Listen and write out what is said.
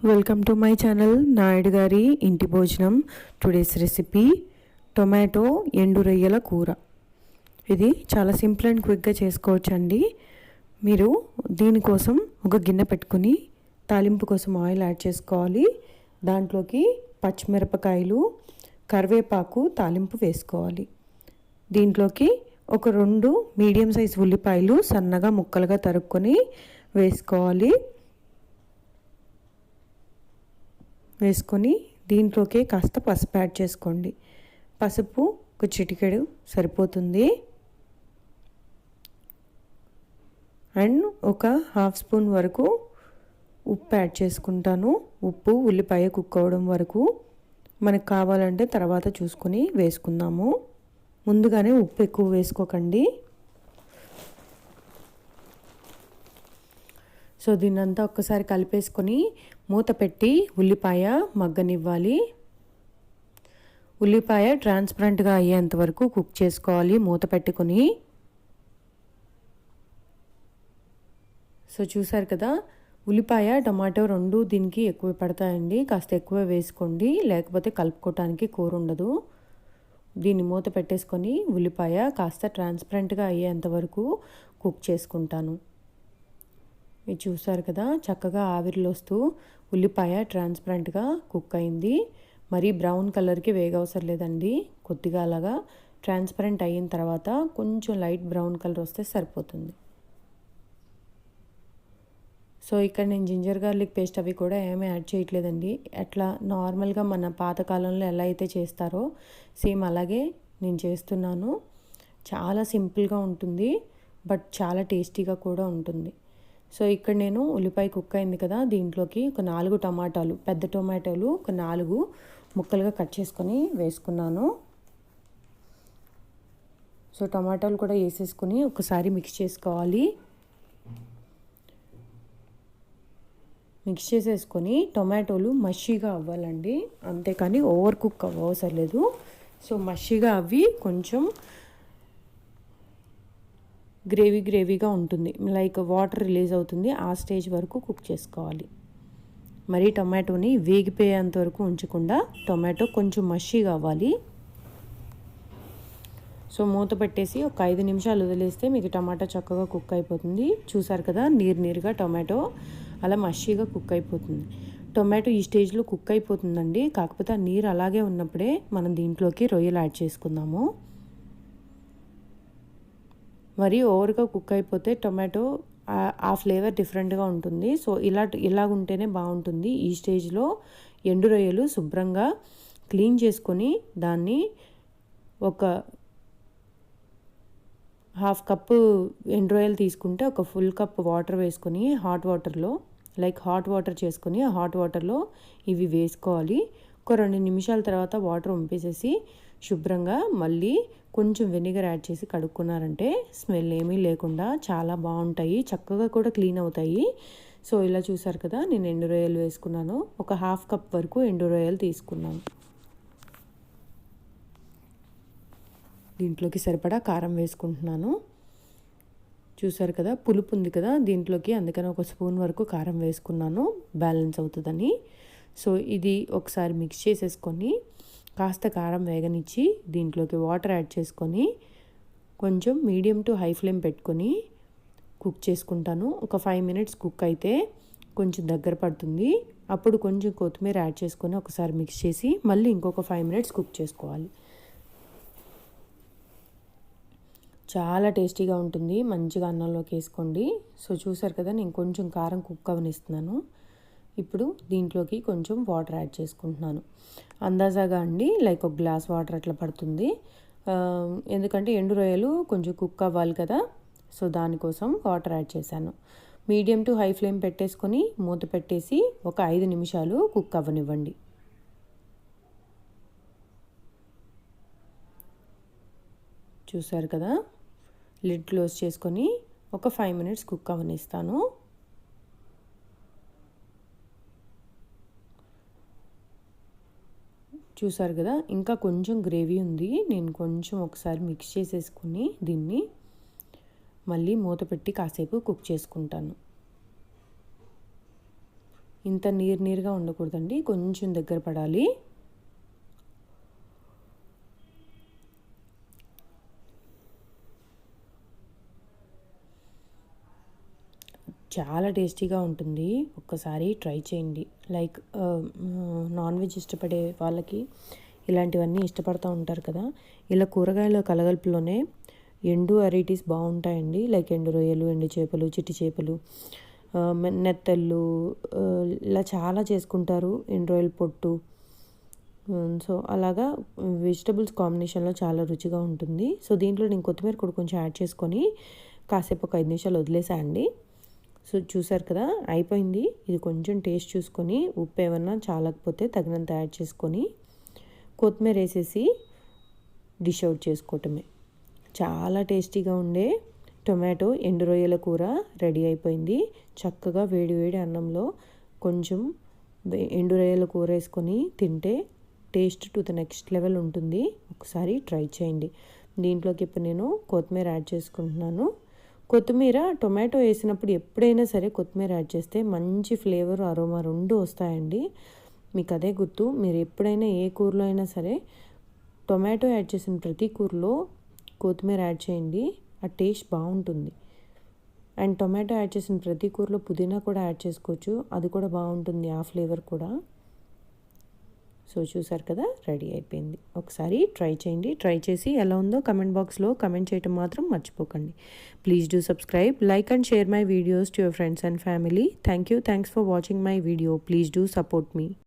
Welcome to my channel Naidu గారి ఇంటి భోజనం. టుడేస్ రెసిపీ టొమాటో ఎండు రొయ్యల కూర. ఇది చాలా సింపుల్ అండ్ క్విక్గా చేసుకోవచ్చండి. మీరు దీనికోసం ఒక గిన్నె పెట్టుకుని తాలింపు కోసం ఆయిల్ యాడ్ చేసుకోవాలి. దాంట్లోకి పచ్చిమిరపకాయలు, కరివేపాకు తాలింపు వేసుకోవాలి. దీంట్లోకి ఒక 2 మీడియం సైజ్ ఉల్లిపాయలు సన్నగా ముక్కలుగా తరుక్కొని వేసుకోవాలి. వేసుకొని దీంట్లోకి కాస్త పసుపు యాడ్ చేసుకోండి. పసుపు ఒక చిటికెడు సరిపోతుంది. అండ్ ఒక 1/2 స్పూన్ వరకు ఉప్పు యాడ్ చేసుకుంటాను. ఉప్పు ఉల్లిపాయ కుక్ అవ్వడం వరకు, మనకు కావాలంటే తర్వాత చూసుకొని వేసుకుందాము. ముందుగానే ఉప్పు ఎక్కువ వేసుకోకండి. సో దీన్నంతా ఒక్కసారి కలిపేసుకొని మూత పెట్టి ఉల్లిపాయ మగ్గనివ్వాలి. ఉల్లిపాయ ట్రాన్స్పరెంట్గా అయ్యేంత వరకు కుక్ చేసుకోవాలి మూత పెట్టుకొని. సో చూసారు కదా, ఉల్లిపాయ టమాటో 2 దీనికి ఎక్కువ పడతాయండి. కాస్త ఎక్కువ వేసుకోండి, లేకపోతే కలుపుకోవటానికి కూర ఉండదు. దీన్ని మూత పెట్టేసుకొని ఉల్లిపాయ కాస్త ట్రాన్స్పరెంట్గా అయ్యేంత వరకు కుక్ చేసుకుంటాను. ఇది చూసారు కదా, చక్కగా ఆవిరిలో వస్తూ ఉల్లిపాయ ట్రాన్స్పరెంట్గా కుక్ అయింది. మరీ బ్రౌన్ కలర్కి వేగవసరం లేదండి. కొద్దిగా అలాగా ట్రాన్స్పరెంట్ అయిన తర్వాత కొంచెం లైట్ బ్రౌన్ కలర్ వస్తే సరిపోతుంది. సో ఇక్కడ నేను జింజర్ గార్లిక్ పేస్ట్ అవి కూడా ఏమీ యాడ్ చేయట్లేదండి. అట్లా నార్మల్గా మన పాతకాలంలో ఎలా అయితే చేస్తారో సేమ్ అలాగే నేను చేస్తున్నాను. చాలా సింపుల్గా ఉంటుంది, బట్ చాలా టేస్టీగా కూడా ఉంటుంది. సో ఇక్కడ నేను ఉల్లిపాయ కుక్ అయింది కదా, దీంట్లోకి ఒక 4 టమాటాలు, పెద్ద టొమాటోలు ఒక 4 ముక్కలుగా కట్ చేసుకొని వేసుకున్నాను. సో టమాటాలు కూడా వేసేసుకొని ఒకసారి మిక్స్ చేసుకోవాలి. మిక్స్ చేసేసుకొని టొమాటోలు మషీగా అవ్వాలండి, అంతేకాని ఓవర్ కుక్ అవ్వవసరం లేదు. సో మషీగా అవి కొంచెం గ్రేవీగా ఉంటుంది, లైక్ వాటర్ రిలీజ్ అవుతుంది. ఆ స్టేజ్ వరకు కుక్ చేసుకోవాలి. మరి టొమాటోని వేగిపోయేంత వరకు ఉంచకుండా టొమాటో కొంచెం మషీగా అవ్వాలి. సో మూత పెట్టేసి ఒక 5 నిమిషాలు వదిలేస్తే మీకు టమాటో చక్కగా కుక్ అయిపోతుంది. చూసారు కదా, నీరుగా టొమాటో అలా మషీగా కుక్ అయిపోతుంది. టొమాటో ఈ స్టేజ్లో కుక్ అయిపోతుందండి. కాకపోతే ఆ నీరు అలాగే ఉన్నప్పుడే మనం దీంట్లోకి రొయ్యలు యాడ్ చేసుకుందాము. మరి ఓవర్గా కుక్ అయిపోతే టొమాటో ఆ ఫ్లేవర్ డిఫరెంట్గా ఉంటుంది. సో ఇలాగుంటేనే బాగుంటుంది. ఈ స్టేజ్లో ఎండు రొయ్యలు శుభ్రంగా క్లీన్ చేసుకొని దాన్ని ఒక 1/2 కప్పు ఎండు రొయ్యలు తీసుకుంటే ఒక ఫుల్ కప్ వాటర్ వేసుకొని హాట్ వాటర్ చేసుకొని ఆ హాట్ వాటర్లో ఇవి వేసుకోవాలి. ఒక 2 నిమిషాల తర్వాత వాటర్ వంపేసేసి శుభ్రంగా మళ్ళీ కొంచెం వెనిగర్ యాడ్ చేసి కడుక్కున్నారంటే స్మెల్ ఏమీ లేకుండా చాలా బాగుంటాయి, చక్కగా కూడా క్లీన్ అవుతాయి. సో ఇలా చూసారు కదా, నేను ఎండు రొయ్యలు వేసుకున్నాను. ఒక 1/2 కప్ వరకు ఎండు రొయ్యలు తీసుకున్నాను. దీంట్లోకి సరిపడా కారం వేసుకుంటున్నాను. చూసారు కదా, పులుపు ఉంది కదా దీంట్లోకి, అందుకని 1 స్పూన్ వరకు కారం వేసుకున్నాను, బ్యాలెన్స్ అవుతుందని. సో ఇది ఒకసారి మిక్స్ చేసేసుకొని కాస్త కారం వేగనిచ్చి దీంట్లోకి వాటర్ యాడ్ చేసుకొని కొంచెం మీడియం టు హై ఫ్లేమ్ పెట్టుకొని కుక్ చేసుకుంటాను. ఒక 5 మినిట్స్ కుక్ అయితే కొంచెం దగ్గర పడుతుంది. అప్పుడు కొంచెం కొత్తిమీర యాడ్ చేసుకొని ఒకసారి మిక్స్ చేసి మళ్ళీ ఇంకొక 5 మినిట్స్ కుక్ చేసుకోవాలి. చాలా టేస్టీగా ఉంటుంది, మంచిగా అన్నంలోకి వేసుకోండి. సో చూసారు కదా, నేను కొంచెం కారం కుక్ అవనిస్తున్నాను. ఇప్పుడు దీంట్లోకి కొంచెం వాటర్ యాడ్ చేసుకుంటున్నాను. అందాజాగా అండి, లైక్ 1 గ్లాస్ వాటర్ అట్లా పడుతుంది. ఎందుకంటే ఎండు రొయ్యలు కొంచెం కుక్ అవ్వాలి కదా, సో దానికోసం వాటర్ యాడ్ చేశాను. మీడియం టు హై ఫ్లేమ్ పెట్టేసుకొని మూత పెట్టేసి ఒక 5 నిమిషాలు కుక్ అవ్వనివ్వండి. చూసారు కదా, లిడ్ క్లోజ్ చేసుకొని ఒక 5 మినిట్స్ కుక్ అవ్వనిస్తాను. చూసారు కదా, ఇంకా కొంచెం గ్రేవీ ఉంది. నేను కొంచెం ఒకసారి మిక్స్ చేసేసుకుని దీన్ని మళ్ళీ మూత పెట్టి కాసేపు కుక్ చేసుకుంటాను. ఇంత నీరుగా ఉండకూడదండి, కొంచెం దగ్గర పడాలి. చాలా టేస్టీగా ఉంటుంది, ఒక్కసారి ట్రై చేయండి. లైక్ నాన్ వెజ్ ఇష్టపడే వాళ్ళకి ఇలాంటివన్నీ ఇష్టపడుతూ ఉంటారు కదా. ఇలా కూరగాయల కలగలుపులోనే ఎండు వెరైటీస్ బాగుంటాయండి. లైక్ ఎండు రొయ్యలు, ఎండు చేపలు, చిట్టి చేపలు, నెత్తళ్ళు, ఇలా చాలా చేసుకుంటారు. ఎండు రొయ్యల పొట్టు. సో అలాగా వెజిటబుల్స్ కాంబినేషన్లో చాలా రుచిగా ఉంటుంది. సో దీంట్లో నేను కొత్తిమీర కూడా కొంచెం యాడ్ చేసుకొని కాసేపు ఒక 5 నిమిషాలు వదిలేసాయండి. సో చూసారు కదా, అయిపోయింది. ఇది కొంచెం టేస్ట్ చూసుకొని ఉప్పు ఏమన్నా చాలకపోతే తగినంత యాడ్ చేసుకొని కొత్తిమీర వేసేసి డిష్ అవుట్ చేసుకోవటమే. చాలా టేస్టీగా ఉండే టొమాటో ఎండు రొయ్యల కూర రెడీ అయిపోయింది. చక్కగా వేడి వేడి అన్నంలో కొంచెం ఎండు రొయ్యల కూర వేసుకొని తింటే taste to the next level ఉంటుంది. ఒకసారి ట్రై చేయండి. దీంట్లోకి ఇప్పుడు నేను కొత్తిమీర యాడ్ చేసుకుంటున్నాను. కొత్తిమీర టొమాటో వేసినప్పుడు ఎప్పుడైనా సరే కొత్తిమీర యాడ్ చేస్తే మంచి ఫ్లేవర్, అరోమా రెండు వస్తాయండి. మీకు అదే గుర్తు. మీరు ఎప్పుడైనా ఏ కూరలో అయినా సరే టొమాటో యాడ్ చేసిన ప్రతి కూరలో కొత్తిమీర యాడ్ చేయండి, ఆ టేస్ట్ బాగుంటుంది. అండ్ టొమాటో యాడ్ చేసిన ప్రతి కూరలో పుదీనా కూడా యాడ్ చేసుకోవచ్చు, అది కూడా బాగుంటుంది, ఆ ఫ్లేవర్ కూడా. సో చూసారు కదా, రెడీ అయిపోయింది. ఒకసారి ట్రై చేయండి. ట్రై చేసి ఎలా ఉందో కమెంట్ బాక్స్లో కమెంట్ చేయటం మాత్రం మర్చిపోకండి. Please do subscribe, like and share my videos to your friends and family. Thanks for watching my video. Please do support me.